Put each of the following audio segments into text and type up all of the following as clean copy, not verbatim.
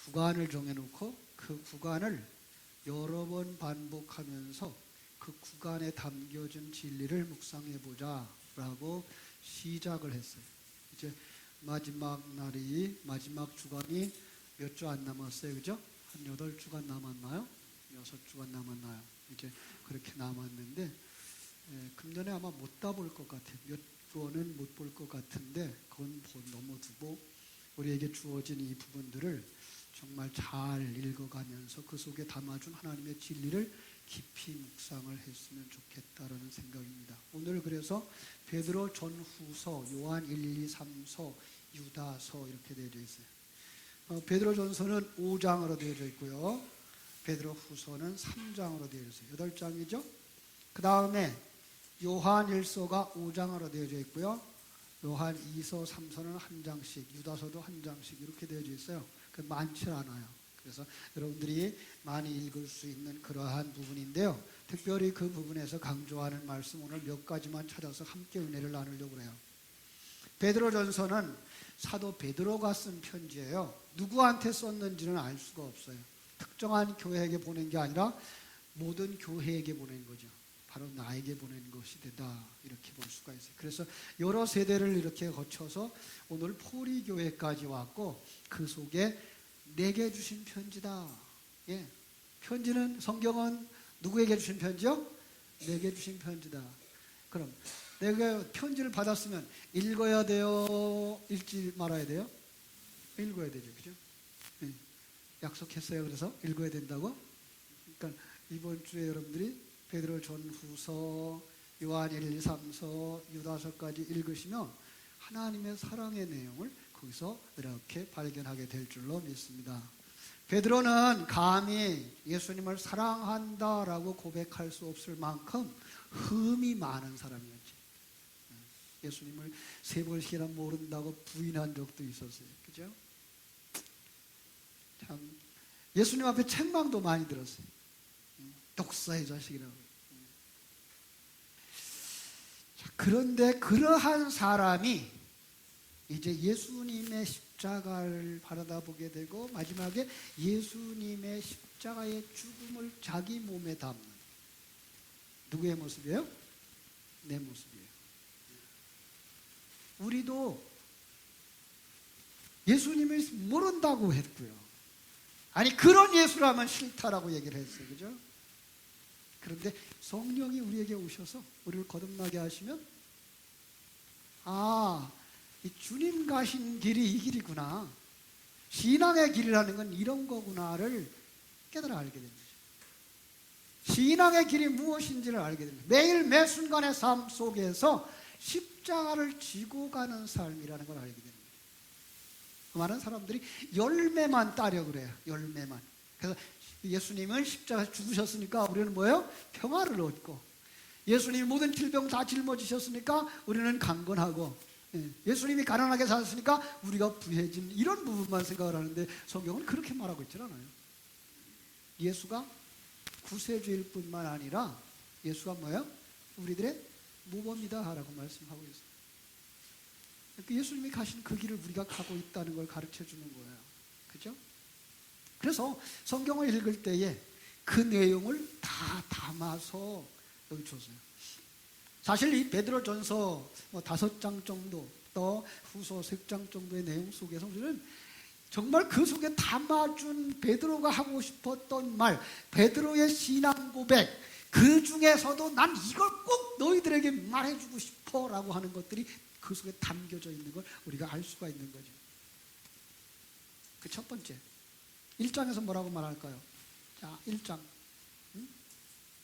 구간을 정해놓고 그 구간을 여러 번 반복하면서 그 구간에 담겨진 진리를 묵상해보자 라고 시작을 했어요. 이제 마지막 날이, 마지막 주간이 몇 주 안 남았어요. 그죠? 한 8주간 남았나요? 6주간 남았나요? 이제 그렇게 남았는데, 금년에 아마 못 다 볼 것 같아요. 몇 주는 못 볼 것 같은데, 그건 넘어두고 우리에게 주어진 이 부분들을 정말 잘 읽어가면서 그 속에 담아준 하나님의 진리를 깊이 묵상을 했으면 좋겠다라는 생각입니다. 오늘 그래서 베드로 전후서, 요한 1, 2, 3서, 유다서 이렇게 되어져 있어요. 베드로 전서는 5장으로 되어져 있고요. 베드로 후서는 3장으로 되어져 있어요. 8장이죠. 그 다음에 요한 1서가 5장으로 되어져 있고요. 요한 2서, 3서는 한 장씩, 유다서도 한 장씩 이렇게 되어져 있어요. 많지 않아요. 그래서 여러분들이 많이 읽을 수 있는 그러한 부분인데요. 특별히 그 부분에서 강조하는 말씀 오늘 몇 가지만 찾아서 함께 은혜를 나누려고 해요. 베드로전서는 사도 베드로가 쓴 편지예요. 누구한테 썼는지는 알 수가 없어요. 특정한 교회에게 보낸 게 아니라 모든 교회에게 보낸 거죠. 바로 나에게 보낸 것이 되다 이렇게 볼 수가 있어요. 그래서 여러 세대를 이렇게 거쳐서 오늘 포리 교회까지 왔고 그 속에 내게 주신 편지다. 예, 편지는 성경은 누구에게 주신 편지요? 내게 주신 편지다. 그럼 내가 편지를 받았으면 읽어야 돼요? 읽지 말아야 돼요? 읽어야 되죠, 그죠? 예, 약속했어요. 그래서 읽어야 된다고. 그러니까 이번 주에 여러분들이 베드로 전후서, 요한 1, 2, 3서, 유다서까지 읽으시면 하나님의 사랑의 내용을 거기서 이렇게 발견하게 될 줄로 믿습니다. 베드로는 감히 예수님을 사랑한다라고 고백할 수 없을 만큼 흠이 많은 사람이었지. 예수님을 3번씩이나 모른다고 부인한 적도 있었어요. 그죠? 참 예수님 앞에 책망도 많이 들었어요. 독사의 자식이라고. 자, 그런데 그러한 사람이 이제 예수님의 십자가를 바라다 보게 되고 마지막에 예수님의 십자가의 죽음을 자기 몸에 담는 누구의 모습이에요? 내 모습이에요. 우리도 예수님을 모른다고 했고요. 아니 그런 예수라면 싫다라고 얘기를 했어요. 그죠? 그런데 성령이 우리에게 오셔서 우리를 거듭나게 하시면 이 주님 가신 길이 이 길이구나. 신앙의 길이라는 건 이런 거구나를 깨달아 알게 됩니다. 신앙의 길이 무엇인지를 알게 됩니다. 매일 매 순간의 삶 속에서 십자가를 지고 가는 삶이라는 걸 알게 됩니다. 많은 사람들이 열매만 따려 그래요. 열매만. 그래서 예수님은 십자가에 죽으셨으니까 우리는 뭐예요? 평화를 얻고, 예수님이 모든 질병 다 짊어지셨으니까 우리는 강건하고, 예수님이 가난하게 사셨으니까 우리가 부해진, 이런 부분만 생각을 하는데 성경은 그렇게 말하고 있질 않아요. 예수가 구세주일 뿐만 아니라 예수가 뭐예요? 우리들의 모범이다 라고 말씀하고 있어요. 그러니까 예수님이 가신 그 길을 우리가 가고 있다는 걸 가르쳐 주는 거예요. 그죠? 그래서 성경을 읽을 때에 그 내용을 다 담아서 여기 줬어요. 사실 이 베드로전서 5장 정도, 또 후서 3장 정도의 내용 속에서 우리는 정말 그 속에 담아준 베드로가 하고 싶었던 말, 베드로의 신앙 고백, 그 중에서도 난 이걸 꼭 너희들에게 말해주고 싶어 라고 하는 것들이 그 속에 담겨져 있는 걸 우리가 알 수가 있는 거죠. 그 첫 번째, 1장에서 뭐라고 말할까요? 자, 1장.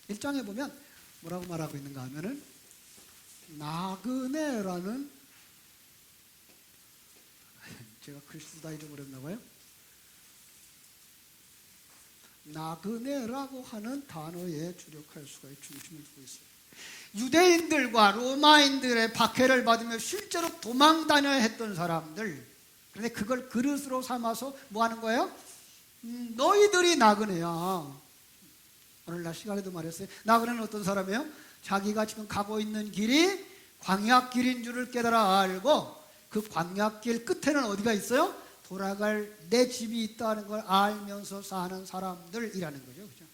1장에 보면 뭐라고 말하고 있는가 하면은 나그네라는, 제가 글씨 쓰다 잊어버렸나 봐요. 나그네라고 하는 단어에 주력할 수가 중심을 두고 있어요. 유대인들과 로마인들의 박해를 받으며 실제로 도망 다녀야 했던 사람들. 그런데 그걸 그릇으로 삼아서 뭐 하는 거예요? 너희들이 나그네야. 오늘날 시간에도 말했어요. 나그네는 어떤 사람이에요? 자기가 지금 가고 있는 길이 광야길인 줄을 깨달아 알고 그 광야길 끝에는 어디가 있어요? 돌아갈 내 집이 있다는 걸 알면서 사는 사람들이라는 거죠. 그죠?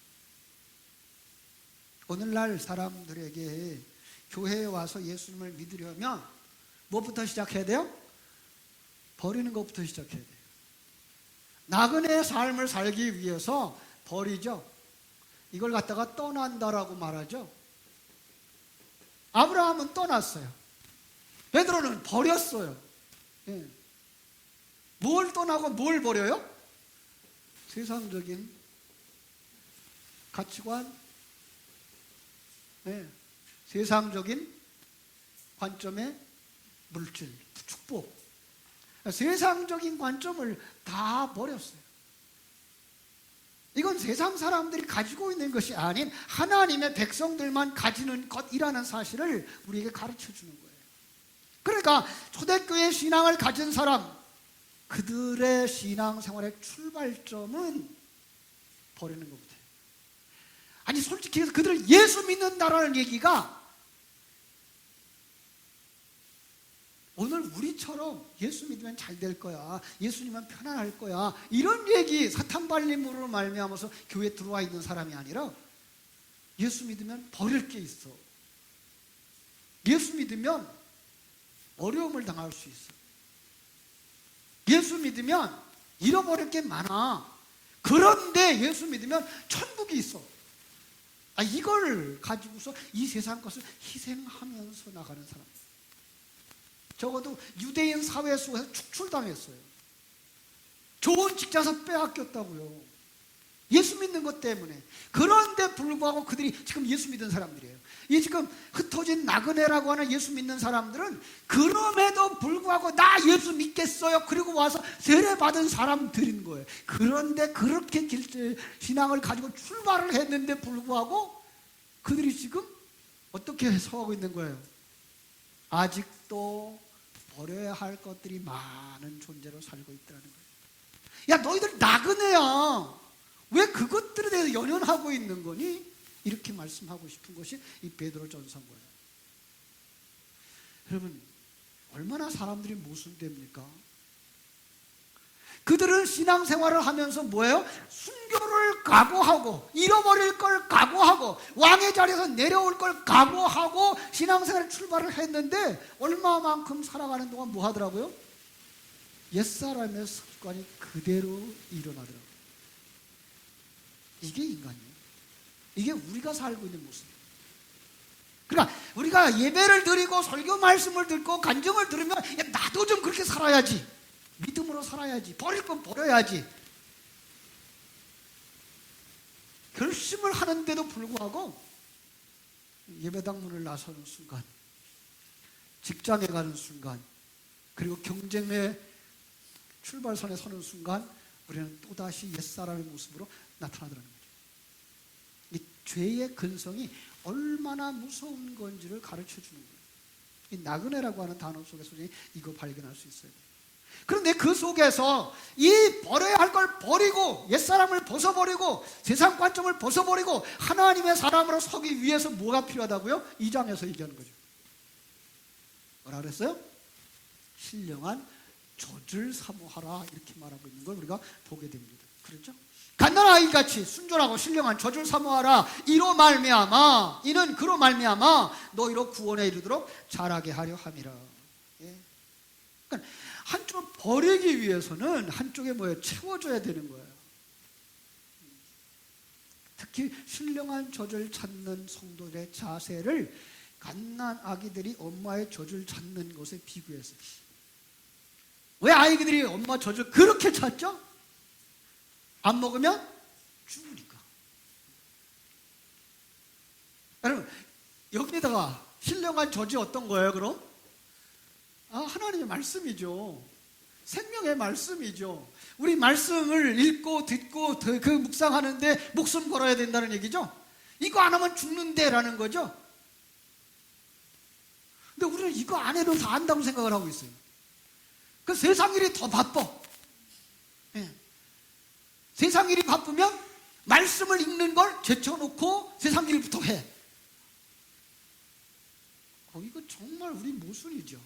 오늘날 사람들에게 교회에 와서 예수님을 믿으려면 무엇부터 시작해야 돼요? 버리는 것부터 시작해야 돼요. 나그네의 삶을 살기 위해서 버리죠. 이걸 갖다가 떠난다라고 말하죠. 아브라함은 떠났어요. 베드로는 버렸어요. 예. 뭘 떠나고 뭘 버려요? 세상적인 가치관, 예. 세상적인 관점의 물질, 축복, 세상적인 관점을 다 버렸어요. 이건 세상 사람들이 가지고 있는 것이 아닌 하나님의 백성들만 가지는 것이라는 사실을 우리에게 가르쳐 주는 거예요. 그러니까 초대교회 신앙을 가진 사람, 그들의 신앙생활의 출발점은 버리는 것부터. 아니 솔직히 해서 그들을 예수 믿는다라는 얘기가 오늘 우리처럼 예수 믿으면 잘 될 거야, 예수님은 편안할 거야, 이런 얘기 사탕발림으로 말미암아서 교회에 들어와 있는 사람이 아니라 예수 믿으면 버릴 게 있어. 예수 믿으면 어려움을 당할 수 있어. 예수 믿으면 잃어버릴 게 많아. 그런데 예수 믿으면 천국이 있어. 이걸 가지고서 이 세상 것을 희생하면서 나가는 사람. 적어도 유대인 사회 속에서 축출당했어요. 좋은 직장에서 빼앗겼다고요. 예수 믿는 것 때문에. 그런데 불구하고 그들이 지금 예수 믿는 사람들이에요. 이 지금 흩어진 나그네라고 하는 예수 믿는 사람들은 그럼에도 불구하고 나 예수 믿겠어요. 그리고 와서 세례받은 사람들인 거예요. 그런데 그렇게 신앙을 가지고 출발을 했는데 불구하고 그들이 지금 어떻게 서하고 있는 거예요? 아직도 버려야 할 것들이 많은 존재로 살고 있다는 거예요. 야, 너희들 나그네야. 왜 그것들에 대해서 연연하고 있는 거니? 이렇게 말씀하고 싶은 것이 이 베드로전서인 거예요. 여러분, 얼마나 사람들이 모순됩니까? 그들은 신앙생활을 하면서 뭐예요? 순교를 각오하고, 잃어버릴 걸 각오하고, 왕의 자리에서 내려올 걸 각오하고 신앙생활 출발을 했는데 얼마만큼 살아가는 동안 뭐 하더라고요? 옛사람의 습관이 그대로 일어나더라고요. 이게 인간이에요. 이게 우리가 살고 있는 모습이에요. 그러니까 우리가 예배를 드리고 설교 말씀을 듣고 간증을 들으면 야, 나도 좀 그렇게 살아야지, 믿음으로 살아야지, 버릴 건 버려야지 결심을 하는데도 불구하고 예배당 문을 나서는 순간, 직장에 가는 순간, 그리고 경쟁의 출발선에 서는 순간 우리는 또다시 옛사람의 모습으로 나타나더라는 거죠. 이 죄의 근성이 얼마나 무서운 건지를 가르쳐 주는 거예요. 이 나그네라고 하는 단어 속에서 이거 발견할 수 있어요. 그런데 그 속에서 이 버려야 할 걸 버리고 옛사람을 벗어버리고 세상 관점을 벗어버리고 하나님의 사람으로 서기 위해서 뭐가 필요하다고요? 2장에서 얘기하는 거죠. 뭐라 그랬어요? 신령한 젖을 사모하라, 이렇게 말하고 있는 걸 우리가 보게 됩니다. 그렇죠? 갓난 아이같이 순전하고 신령한 젖을 사모하라. 이로 말미암아, 이는 그로 말미암아 너희로 구원에 이르도록 자라게 하려 함이라. 예. 그러니까 한쪽 버리기 위해서는 한쪽에 뭐예요? 채워줘야 되는 거예요. 특히 신령한 젖을 찾는 성도들의 자세를 갓난 아기들이 엄마의 젖을 찾는 것에 비교해서, 왜 아이들이 엄마 젖을 그렇게 찾죠? 안 먹으면 죽으니까. 여러분, 여기다가 신령한 젖이 어떤 거예요, 그럼? 하나님의 말씀이죠. 생명의 말씀이죠. 우리 말씀을 읽고 듣고 그 묵상하는데 목숨 걸어야 된다는 얘기죠. 이거 안 하면 죽는데라는 거죠. 근데 우리는 이거 안 해도 다 안다고 생각을 하고 있어요. 그 세상 일이 더 바빠. 예. 세상 일이 바쁘면 말씀을 읽는 걸 제쳐놓고 세상 일부터 해. 이거 정말 우리 모순이죠.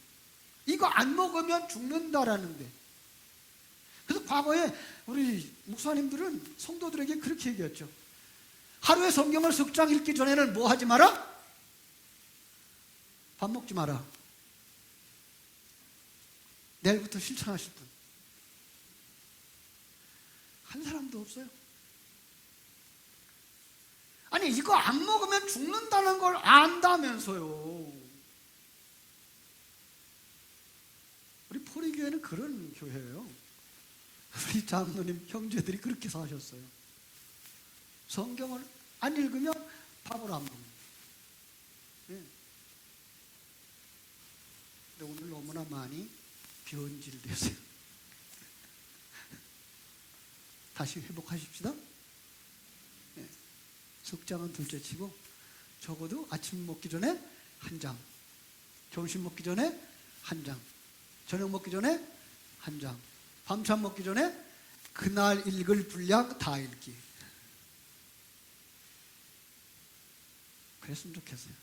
이거 안 먹으면 죽는다라는데, 그래서 과거에 우리 목사님들은 성도들에게 그렇게 얘기했죠. 하루에 성경을 석 장 읽기 전에는 뭐 하지 마라? 밥 먹지 마라. 내일부터 실천하실 분. 한 사람도 없어요. 아니, 이거 안 먹으면 죽는다는 걸 안다면서요. 우리 포리교회는 그런 교회예요. 우리 장로님 형제들이 그렇게 사셨어요. 성경을 안 읽으면 밥을 안 먹는. 네. 근데 오늘 너무나 많이 변질되세요. 다시 회복하십시다. 네. 석장은 둘째치고 적어도 아침 먹기 전에 한 장, 점심 먹기 전에 한 장, 저녁 먹기 전에 한 장, 밤참 먹기 전에 그날 읽을 분량 다 읽기. 그랬으면 좋겠어요.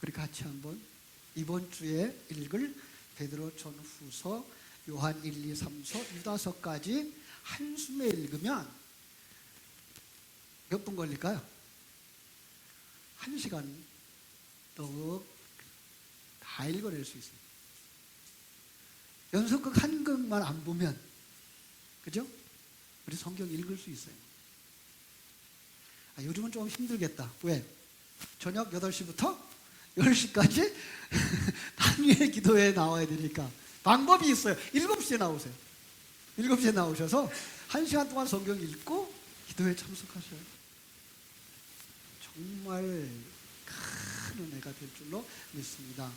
우리 같이 한번 이번 주에 읽을 베드로 전후서, 요한 1, 2, 3서, 유다서까지 한숨에 읽으면 몇 분 걸릴까요? 1시간 더 다 읽어낼 수 있어요. 연속극 한 극만 안 보면, 그죠? 우리 성경 읽을 수 있어요. 요즘은 좀 힘들겠다. 왜? 저녁 8시부터 10시까지 당일 기도회에 나와야 되니까. 방법이 있어요. 7시에 나오세요. 7시에 나오셔서 1시간 동안 성경 읽고 기도회에 참석하셔요. 정말 큰 은혜가 될 줄로 믿습니다.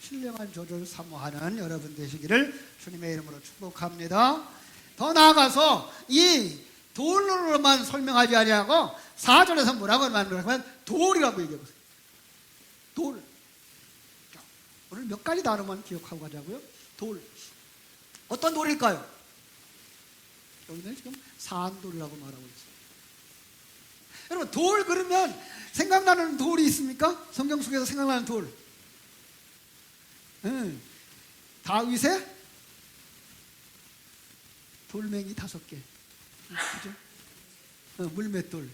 신령한 조절 사모하는 여러분 되시기를 주님의 이름으로 축복합니다. 더 나아가서 이 돌로만 설명하지 아니하고 4절에서 뭐라고 말하면 돌이라고 얘기해 보세요. 돌. 자, 오늘 몇 가지 단어만 기억하고 가자고요. 돌. 어떤 돌일까요? 여기는 지금 산돌이라고 말하고 있어요. 여러분, 돌 그러면 생각나는 돌이 있습니까? 성경 속에서 생각나는 돌. 다윗의 돌멩이 5개. 그죠? 물맷돌.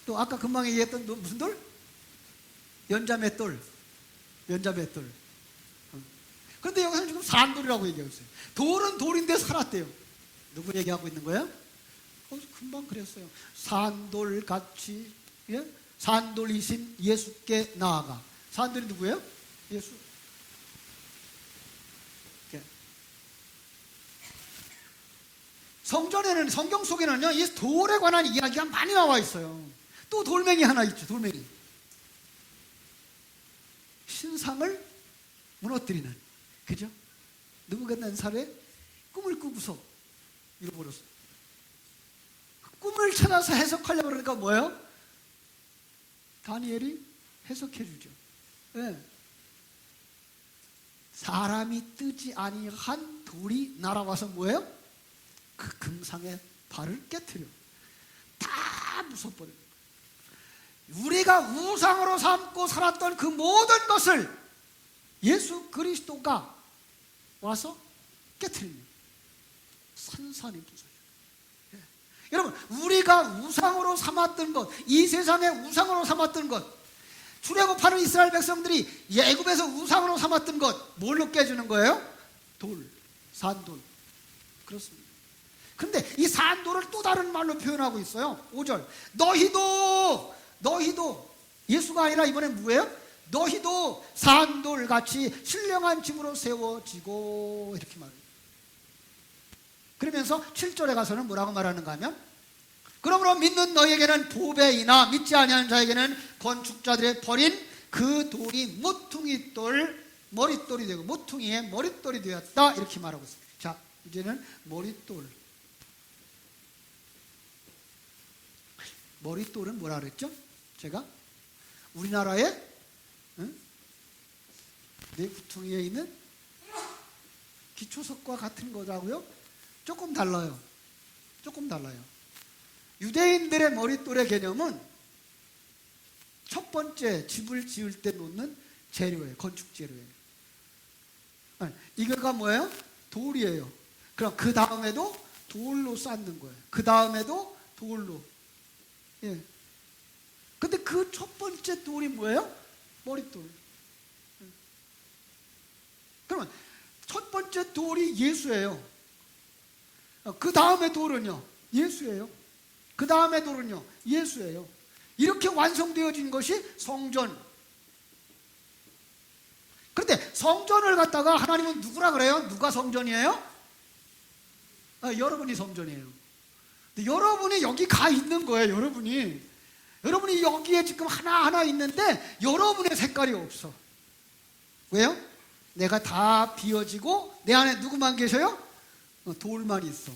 또 아까 금방 얘기했던 무슨 돌? 연자맷돌. 연자맷돌. 그런데 여기서 지금 산돌이라고 얘기하고 있어요. 돌은 돌인데 살았대요. 누구 얘기하고 있는 거예요? 금방 그랬어요. 산돌같이, 예? 산돌이신 예수께 나아가. 산돌이 누구예요? 예수. 성전에는, 성경 속에는요, 이 돌에 관한 이야기가 많이 나와 있어요. 또 돌멩이 하나 있죠, 돌멩이. 신상을 무너뜨리는, 그죠? 느부갓네살의 꿈을 꾸고서 잃어버렸어요. 꿈을 찾아서 해석하려고 그러니까 뭐예요? 다니엘이 해석해 주죠. 네. 사람이 뜨지 아니한 돌이 날아와서 뭐예요? 그 금상의 발을 깨트려 다 부숴버려요. 우리가 우상으로 삼고 살았던 그 모든 것을 예수 그리스도가 와서 깨트립니다. 산산이 부서져요. 예. 여러분, 우리가 우상으로 삼았던 것, 이 세상에 우상으로 삼았던 것, 출애굽하는 이스라엘 백성들이 애굽에서 우상으로 삼았던 것, 뭘로 깨주는 거예요? 돌, 산돌. 그렇습니다. 근데 이 산돌을 또 다른 말로 표현하고 있어요. 5절. 너희도 예수가 아니라 이번엔 뭐예요? 너희도 산돌같이 신령한 집으로 세워지고, 이렇게 말해요. 그러면서 7절에 가서는 뭐라고 말하는가 하면, 그러므로 믿는 너희에게는 보배이나 믿지 아니하는 자에게는 건축자들의 버린 그 돌이 모퉁이 돌, 머릿돌이 되고 모퉁이의 머릿돌이 되었다, 이렇게 말하고 있습니다. 자, 이제는 머릿돌. 머릿돌은 뭐라 그랬죠? 제가 우리나라의 내 구퉁이에 있는 기초석과 같은 거라고요? 조금 달라요. 조금 달라요. 유대인들의 머릿돌의 개념은 첫 번째 집을 지을 때 놓는 재료예요. 건축 재료예요. 이거가 뭐예요? 돌이에요. 그럼 그 다음에도 돌로 쌓는 거예요. 그 다음에도 돌로. 예. 근데 그 첫 번째 돌이 뭐예요? 머릿돌. 예. 그러면 첫 번째 돌이 예수예요. 그 다음에 돌은요, 예수예요. 그 다음에 돌은요, 예수예요. 이렇게 완성되어진 것이 성전. 그런데 성전을 갖다가 하나님은 누구라 그래요? 누가 성전이에요? 여러분이 성전이에요. 근데 여러분이 여기 가 있는 거예요. 여러분이 여기에 지금 하나하나 있는데 여러분의 색깔이 없어. 왜요? 내가 다 비워지고 내 안에 누구만 계셔요? 돌만 있어.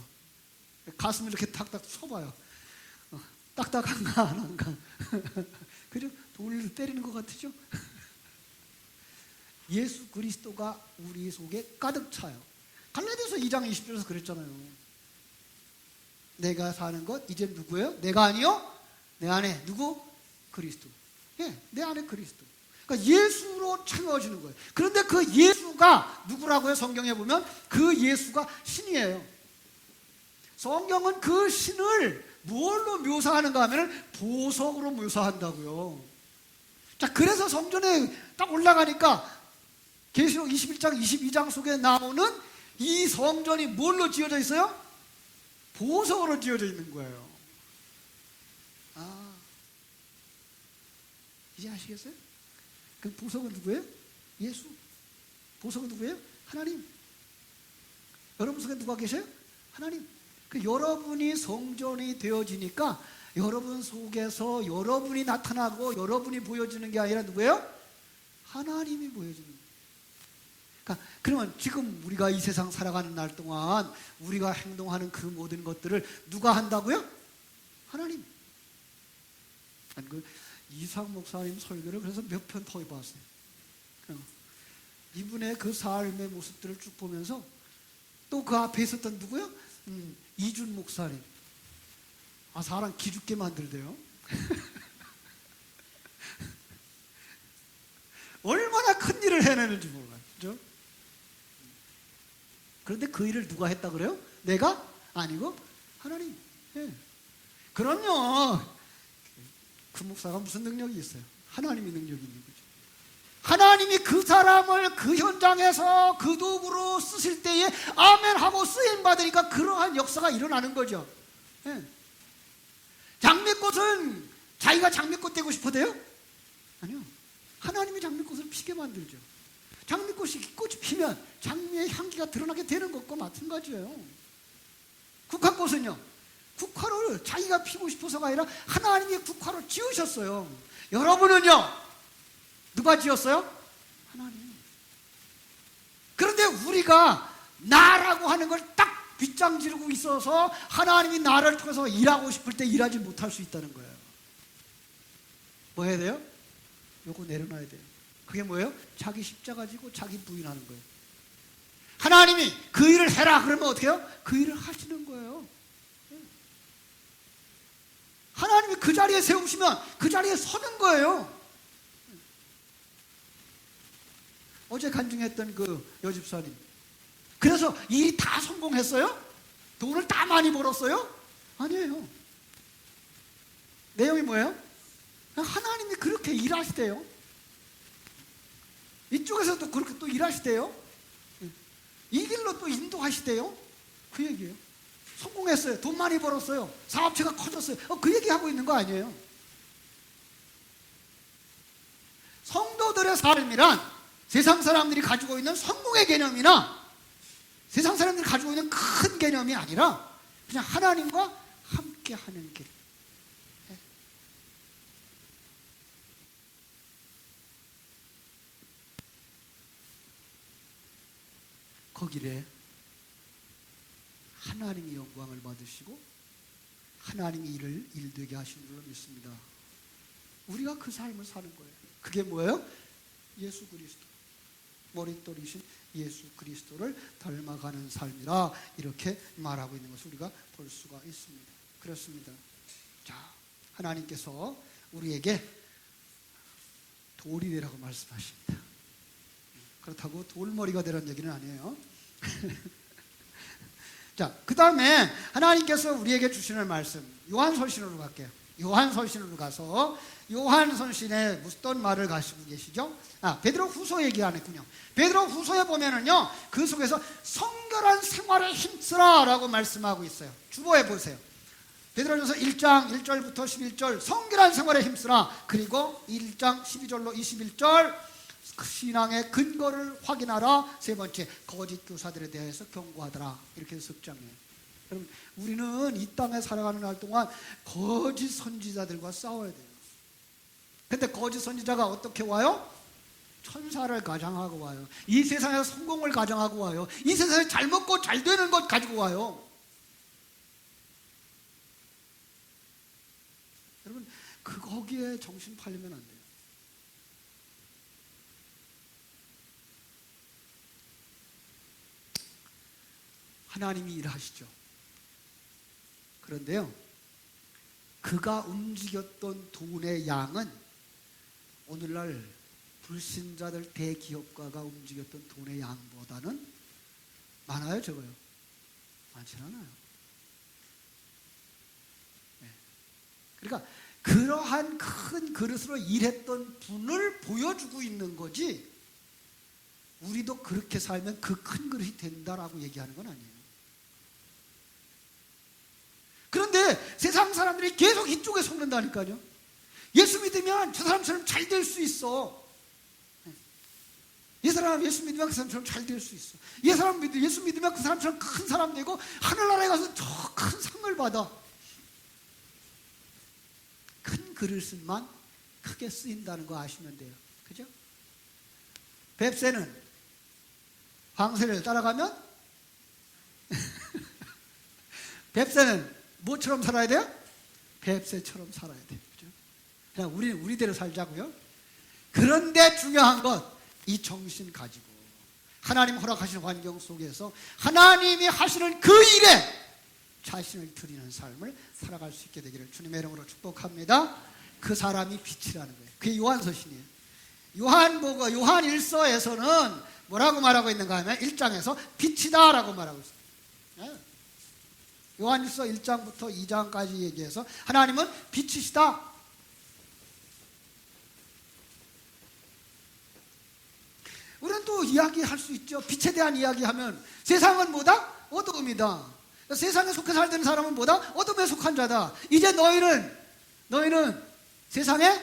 가슴을 이렇게 탁탁 쳐봐요. 딱딱한가 안 한가. 그죠? 돌을 때리는 것 같으죠? 예수 그리스도가 우리 속에 가득 차요. 갈라디아서 2장 20절에서 그랬잖아요. 내가 사는 것 이제 누구예요? 내가 아니요? 내 안에 누구? 그리스도. 예, 내 안에 그리스도. 그러니까 예수로 채워지는 거예요. 그런데 그 예수가 누구라고요? 성경에 보면 그 예수가 신이에요. 성경은 그 신을 뭘로 묘사하는가 하면 보석으로 묘사한다고요. 자, 그래서 성전에 딱 올라가니까 계시록 21장, 22장 속에 나오는 이 성전이 뭘로 지어져 있어요? 보석으로 지어져 있는 거예요. 이제 아시겠어요? 그 보석은 누구예요? 예수. 보석은 누구예요? 하나님. 여러분 속에 누가 계셔요? 하나님. 그 여러분이 성전이 되어지니까 여러분 속에서 여러분이 나타나고 여러분이 보여지는 게 아니라 누구예요? 하나님이 보여지는 거예요. 그러니까 그러면 지금 우리가 이 세상 살아가는 날 동안 우리가 행동하는 그 모든 것들을 누가 한다고요? 하나님. 아니, 그 이상 목사님 설교를 그래서 몇 편 더 해봤어요. 이분의 그 삶의 모습들을 쭉 보면서 또 그 앞에 있었던 누구요? 이준 목사님. 사람 기죽게 만들대요. 얼마나 큰 일을 해내는지 몰라요. 그죠? 그런데 그 일을 누가 했다 그래요? 내가? 아니고 하나님. 예. 그럼요. 그 목사가 무슨 능력이 있어요? 하나님이 능력이 있는 거죠. 하나님이 그 사람을 그 현장에서 그 도구로 쓰실 때에 아멘하고 쓰임받으니까 그러한 역사가 일어나는 거죠. 예. 장미꽃은 자기가 장미꽃 되고 싶어도요? 아니요. 하나님이 장미꽃을 피게 만들죠. 꽃이 피면 장미의 향기가 드러나게 되는 것과 마찬가지예요. 국화꽃은요, 국화를 자기가 피고 싶어서가 아니라 하나님이 국화를 지으셨어요. 여러분은요, 누가 지었어요? 하나님. 그런데 우리가 나라고 하는 걸 딱 빗장지르고 있어서 하나님이 나를 통해서 일하고 싶을 때 일하지 못할 수 있다는 거예요. 뭐 해야 돼요? 요거 내려놔야 돼요. 그게 뭐예요? 자기 십자가 지고 자기 부인하는 거예요. 하나님이 그 일을 해라 그러면 어떻게 해요? 그 일을 하시는 거예요. 하나님이 그 자리에 세우시면 그 자리에 서는 거예요. 어제 간증했던 그 여집사님, 그래서 일이 다 성공했어요? 돈을 다 많이 벌었어요? 아니에요. 내용이 뭐예요? 하나님이 그렇게 일하시대요. 이쪽에서도 그렇게 또 일하시대요. 이 길로 또 인도하시대요. 그 얘기예요. 성공했어요. 돈 많이 벌었어요. 사업체가 커졌어요. 그 얘기하고 있는 거 아니에요. 성도들의 삶이란 세상 사람들이 가지고 있는 성공의 개념이나 세상 사람들이 가지고 있는 큰 개념이 아니라 그냥 하나님과 함께 하는 길. 거기에 하나님이 영광을 받으시고 하나님이 일을 일되게 하시는 줄로 믿습니다. 우리가 그 삶을 사는 거예요. 그게 뭐예요? 예수 그리스도, 머릿돌이신 예수 그리스도를 닮아가는 삶이라 이렇게 말하고 있는 것을 우리가 볼 수가 있습니다. 그렇습니다. 자, 하나님께서 우리에게 돌이 되라고 말씀하십니다. 그렇다고 돌머리가 되라는 얘기는 아니에요. 자, 그 다음에 하나님께서 우리에게 주시는 말씀, 요한서신으로 갈게요. 요한서신으로 가서 요한서신에 어떤 말을 가지고 계시죠? 베드로 후서 얘기하는군요. 베드로 후서에 보면은요, 그 속에서 성결한 생활에 힘쓰라 라고 말씀하고 있어요. 주보에 보세요. 베드로전서 1장 1절부터 11절 성결한 생활에 힘쓰라. 그리고 1장 12절로 21절 신앙의 근거를 확인하라. 세 번째, 거짓 교사들에 대해서 경고하더라. 이렇게 해서 석장이에요. 여러분, 우리는 이 땅에 살아가는 날 동안 거짓 선지자들과 싸워야 돼요. 근데 거짓 선지자가 어떻게 와요? 천사를 가장하고 와요. 이 세상에서 성공을 가장하고 와요. 이 세상에 잘 먹고 잘 되는 것 가지고 와요. 여러분, 거기에 정신 팔리면 안 돼요. 하나님이 일하시죠. 그런데요, 그가 움직였던 돈의 양은 오늘날 불신자들 대기업가가 움직였던 돈의 양보다는 많아요, 적어요? 많지 않아요. 네. 그러니까 그러한 큰 그릇으로 일했던 분을 보여주고 있는 거지, 우리도 그렇게 살면 그 큰 그릇이 된다라고 얘기하는 건 아니에요. 그런데 세상 사람들이 계속 이쪽에 속는다니까요. 예수 믿으면 저 사람처럼 잘 될 수 있어. 이 사람 예수 믿으면 그 사람처럼 잘 될 수 있어. 예수 믿으면 그 사람처럼 큰 사람 되고 하늘나라에 가서 저 큰 상을 받아. 큰 그릇만 크게 쓰인다는 거 아시면 돼요. 그죠? 뱁새는 황새를 따라가면 뱁새는 뭐처럼 살아야 돼요? 뱁새처럼 살아야 돼요. 그죠? 그냥 우리는 우리대로 살자고요. 그런데 중요한 것, 이 정신 가지고 하나님 허락하시는 환경 속에서 하나님이 하시는 그 일에 자신을 드리는 삶을 살아갈 수 있게 되기를 주님의 이름으로 축복합니다. 그 사람이 빛이라는 거예요. 그게 요한서신이에요. 요한복음, 요한 1서에서는 뭐라고 말하고 있는가 하면 1장에서 빛이다 라고 말하고 있어요. 요한 1서 1장부터 2장까지 얘기해서 하나님은 빛이시다. 우리는 또 이야기할 수 있죠. 빛에 대한 이야기하면 세상은 뭐다? 어둠이다. 세상에 속해 살던 사람은 뭐다? 어둠에 속한 자다. 이제 너희는 세상의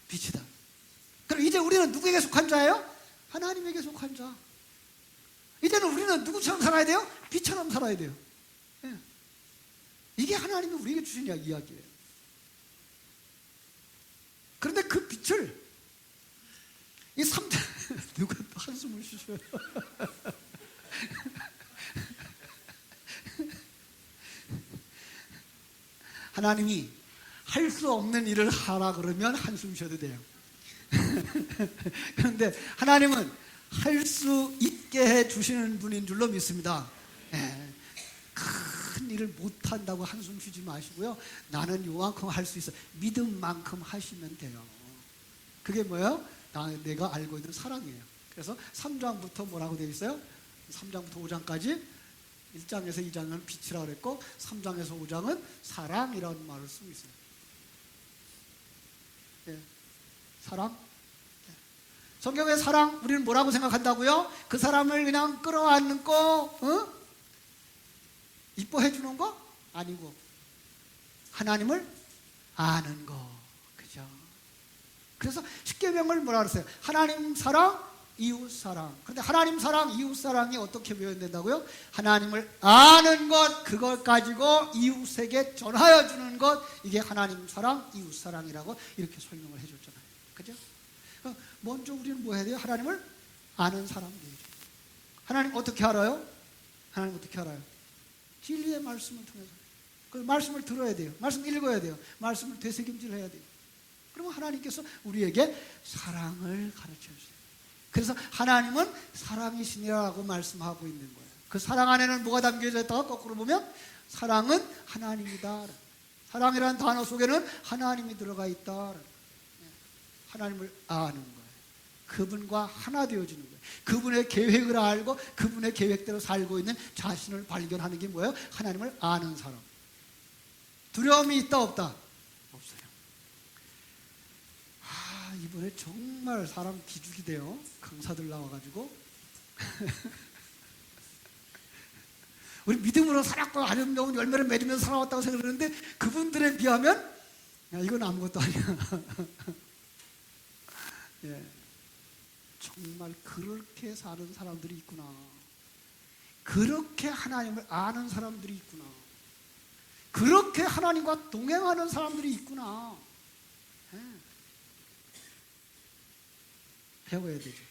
빛이다. 그럼 이제 우리는 누구에게 속한 자예요? 하나님에게 속한 자. 이제는 우리는 누구처럼 살아야 돼요? 빛처럼 살아야 돼요. 예. 이게 하나님이 우리에게 주신 이야기예요. 그런데 그 빛을 이 3장 누가 또 한숨을 쉬셔요? 하나님이 할 수 없는 일을 하라 그러면 한숨 쉬어도 돼요. 그런데 하나님은 할 수 있게 해 주시는 분인 줄로 믿습니다. 네. 큰 일을 못한다고 한숨 쉬지 마시고요. 나는 요만큼 할 수 있어. 믿음만큼 하시면 돼요. 그게 뭐예요? 내가 알고 있는 사랑이에요. 그래서 3장부터 뭐라고 되어 있어요? 3장부터 5장까지 1장에서 2장은 빛이라고 그랬고 3장에서 5장은 사랑이라는 말을 쓰고 있어요. 네. 사랑? 네. 성경의 사랑, 우리는 뭐라고 생각한다고요? 그 사람을 그냥 끌어안고 이뻐해 주는 거? 아니고 하나님을 아는 거. 그죠? 그래서 십계명을 뭐라 그랬어요? 하나님 사랑, 이웃 사랑. 그런데 하나님 사랑, 이웃 사랑이 어떻게 표현된다고요? 하나님을 아는 것, 그걸 가지고 이웃에게 전하여 주는 것, 이게 하나님 사랑, 이웃 사랑이라고 이렇게 설명을 해줬잖아요. 그죠? 먼저 우리는 뭐 해야 돼요? 하나님을 아는 사람 되죠. 하나님 어떻게 알아요? 하나님 어떻게 알아요? 진리의 말씀을 통해서. 그 말씀을 들어야 돼요. 말씀 읽어야 돼요. 말씀을 되새김질 해야 돼요. 그러면 하나님께서 우리에게 사랑을 가르쳐 주세요. 그래서 하나님은 사랑이시니라고 말씀하고 있는 거예요. 그 사랑 안에는 뭐가 담겨져 있다가 거꾸로 보면 사랑은 하나님이다. 사랑이라는 단어 속에는 하나님이 들어가 있다. 하나님을 아는 거예요. 그분과 하나 되어지는 거예요. 그분의 계획을 알고 그분의 계획대로 살고 있는 자신을 발견하는 게 뭐예요? 하나님을 아는 사람. 두려움이 있다 없다? 없어요. 이번에 정말 사람 기죽이 돼요. 강사들 나와가지고 우리 믿음으로 살았고 아름다운 열매를 맺으면서 살아왔다고 생각하는데 그분들에 비하면 이건 아무것도 아니야. 예, 정말 그렇게 사는 사람들이 있구나. 그렇게 하나님을 아는 사람들이 있구나. 그렇게 하나님과 동행하는 사람들이 있구나. 예. 배워야 되죠.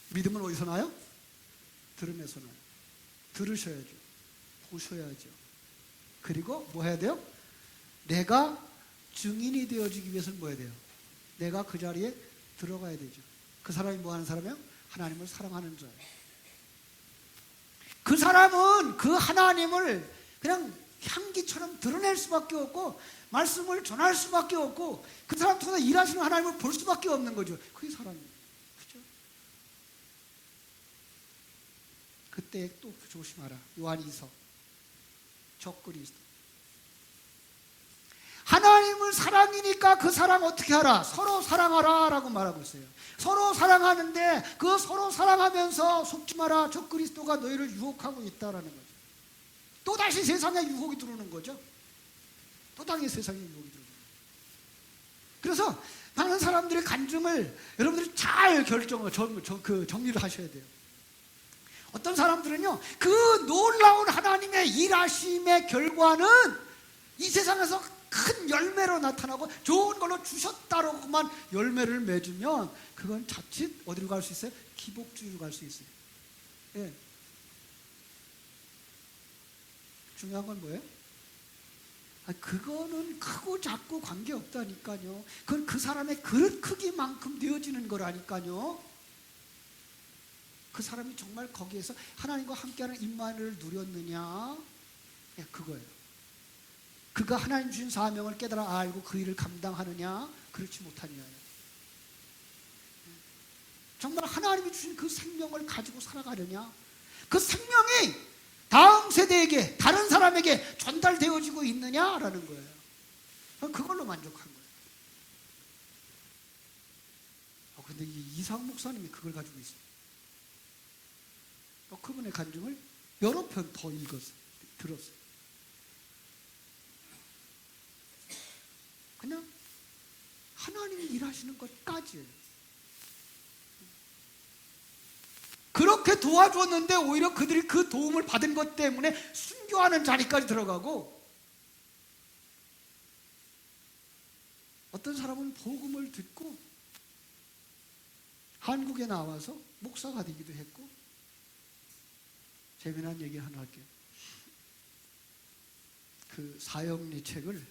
믿음은 어디서 나요? 들음에서 나요. 들으셔야죠. 보셔야죠. 그리고 뭐 해야 돼요? 내가 증인이 되어지기 위해서는 뭐 해야 돼요? 내가 그 자리에 들어가야 되죠. 그 사람이 뭐 하는 사람이에요? 하나님을 사랑하는 자예요. 그 사람은 그 하나님을 그냥 향기처럼 드러낼 수밖에 없고 말씀을 전할 수밖에 없고 그 사람 통해서 일하시는 하나님을 볼 수밖에 없는 거죠. 그게 사람이에요. 그렇죠? 그때 또 조심하라. 요한 2서 적그리스도. 하나님을 사랑이니까 그 사랑 어떻게 하라? 서로 사랑하라 라고 말하고 있어요. 서로 사랑하는데 그 서로 사랑하면서 속지 마라. 적그리스도가 너희를 유혹하고 있다라는 거죠. 또다시 세상에 유혹이 들어오는 거죠. 또다시 세상에 유혹이 들어오는 거죠. 그래서 많은 사람들의 간증을 여러분들이 잘 정리를 하셔야 돼요. 어떤 사람들은요, 그 놀라운 하나님의 일하심의 결과는 이 세상에서 큰 열매로 나타나고 좋은 걸로 주셨다로만 열매를 맺으면 그건 자칫 어디로 갈 수 있어요? 기복주의로 갈 수 있어요. 예. 중요한 건 뭐예요? 그거는 크고 작고 관계없다니까요. 그건 그 사람의 그릇 크기만큼 되어지는 거라니까요. 그 사람이 정말 거기에서 하나님과 함께하는 임마누엘을 누렸느냐? 예, 그거예요. 그가 하나님 주신 사명을 깨달아 알고 그 일을 감당하느냐? 그렇지 못하느냐예요. 정말 하나님이 주신 그 생명을 가지고 살아가느냐? 그 생명이 다음 세대에게, 다른 사람에게 전달되어지고 있느냐라는 거예요. 그걸로 만족한 거예요. 근데 이상 목사님이 그걸 가지고 있어요. 그분의 간증을 여러 편 더 읽었어요. 들었어요. 그냥 하나님이 일하시는 것까지예요. 그렇게 도와줬는데 오히려 그들이 그 도움을 받은 것 때문에 순교하는 자리까지 들어가고, 어떤 사람은 복음을 듣고 한국에 나와서 목사가 되기도 했고. 재미난 얘기 하나 할게요. 그 사형리 책을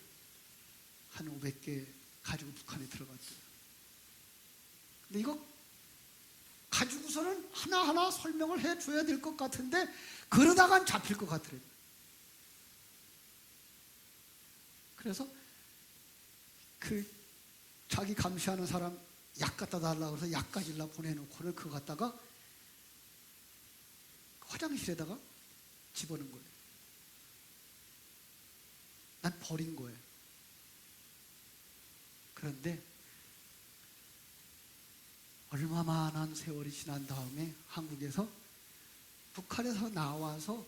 한 500개 가지고 북한에 들어갔어요. 근데 이거 가지고서는 하나하나 설명을 해줘야 될 것 같은데 그러다간 잡힐 것 같더래요. 그래서 그 자기 감시하는 사람 약 갖다 달라고 해서 약 가질라 보내놓고는 그거 갖다가 화장실에다가 집어넣은 거예요. 난 버린 거예요. 그런데 얼마만한 세월이 지난 다음에 한국에서, 북한에서 나와서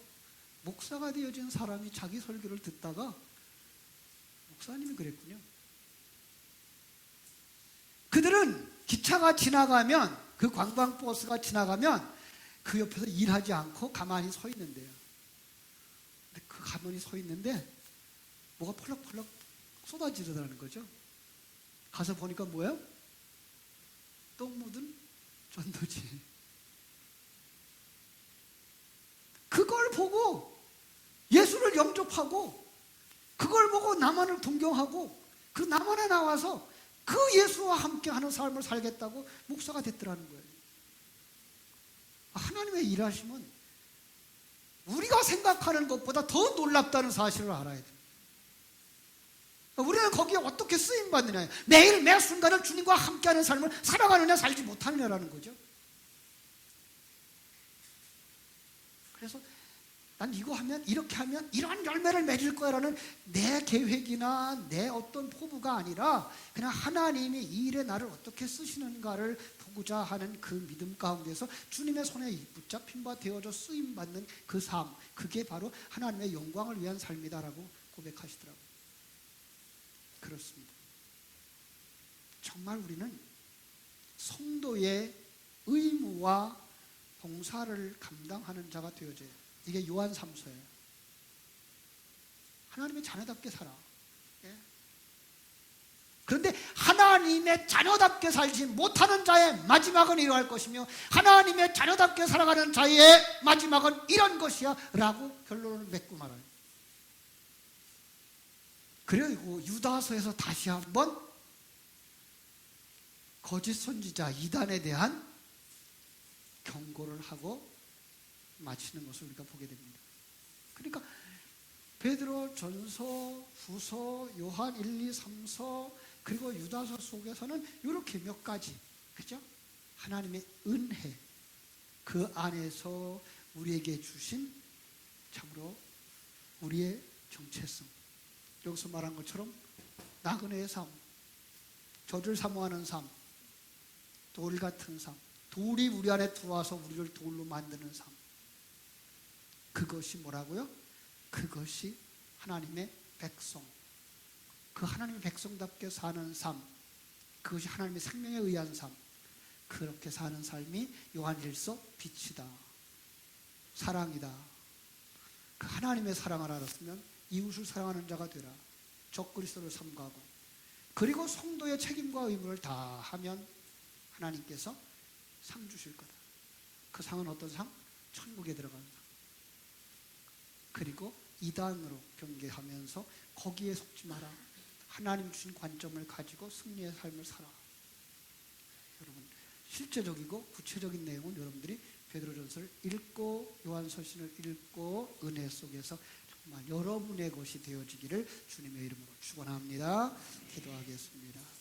목사가 되어진 사람이 자기 설교를 듣다가 목사님이 그랬군요. 그들은 기차가 지나가면, 그 관광버스가 지나가면 그 옆에서 일하지 않고 가만히 서 있는데요. 근데 그 가만히 서 있는데 뭐가 펄럭펄럭 쏟아지더라는 거죠. 가서 보니까 뭐예요? 똥 묻은 전도지. 그걸 보고 예수를 영접하고, 그걸 보고 나만을 동경하고, 그 나만에 나와서 그 예수와 함께하는 삶을 살겠다고 목사가 됐더라는 거예요. 하나님의 일하심은 우리가 생각하는 것보다 더 놀랍다는 사실을 알아야 돼요. 우리는 거기에 어떻게 쓰임받느냐. 매일 매 순간을 주님과 함께하는 삶을 살아가느냐 살지 못하느냐라는 거죠. 그래서 난 이거 하면 이렇게 하면 이러한 열매를 맺을 거야라는 내 계획이나 내 어떤 포부가 아니라 그냥 하나님이 이 일에 나를 어떻게 쓰시는가를 보고자 하는 그 믿음 가운데서 주님의 손에 붙잡힌 바 되어져 쓰임받는 그 삶, 그게 바로 하나님의 영광을 위한 삶이다라고 고백하시더라고요. 그렇습니다. 정말 우리는 성도의 의무와 봉사를 감당하는 자가 되어져요. 이게 요한 3서예요. 하나님의 자녀답게 살아. 예? 그런데 하나님의 자녀답게 살지 못하는 자의 마지막은 이러할 것이며 하나님의 자녀답게 살아가는 자의 마지막은 이런 것이야 라고 결론을 맺고 말아요. 그리고 유다서에서 다시 한번 거짓 선지자 이단에 대한 경고를 하고 마치는 것을 우리가 보게 됩니다. 그러니까 베드로 전서, 후서, 요한 1, 2, 3서 그리고 유다서 속에서는 이렇게 몇 가지, 그죠? 하나님의 은혜, 그 안에서 우리에게 주신 참으로 우리의 정체성, 여기서 말한 것처럼 나그네의 삶, 저주를 사모하는 삶, 돌 같은 삶, 돌이 우리 안에 들어와서 우리를 돌로 만드는 삶, 그것이 뭐라고요? 그것이 하나님의 백성, 그 하나님의 백성답게 사는 삶, 그것이 하나님의 생명에 의한 삶, 그렇게 사는 삶이 요한일서 빛이다, 사랑이다. 그 하나님의 사랑을 알았으면 이웃을 사랑하는 자가 되라, 적그리스도를 삼가하고, 그리고 성도의 책임과 의무를 다하면 하나님께서 상 주실 거다. 그 상은 어떤 상? 천국에 들어가는 상. 그리고 이단으로 경계하면서 거기에 속지 마라. 하나님 주신 관점을 가지고 승리의 삶을 살아. 여러분, 실제적이고 구체적인 내용은 여러분들이 베드로전서를 읽고 요한서신을 읽고 은혜 속에서 정말 여러분의 것이 되어지기를 주님의 이름으로 축원합니다. 기도하겠습니다.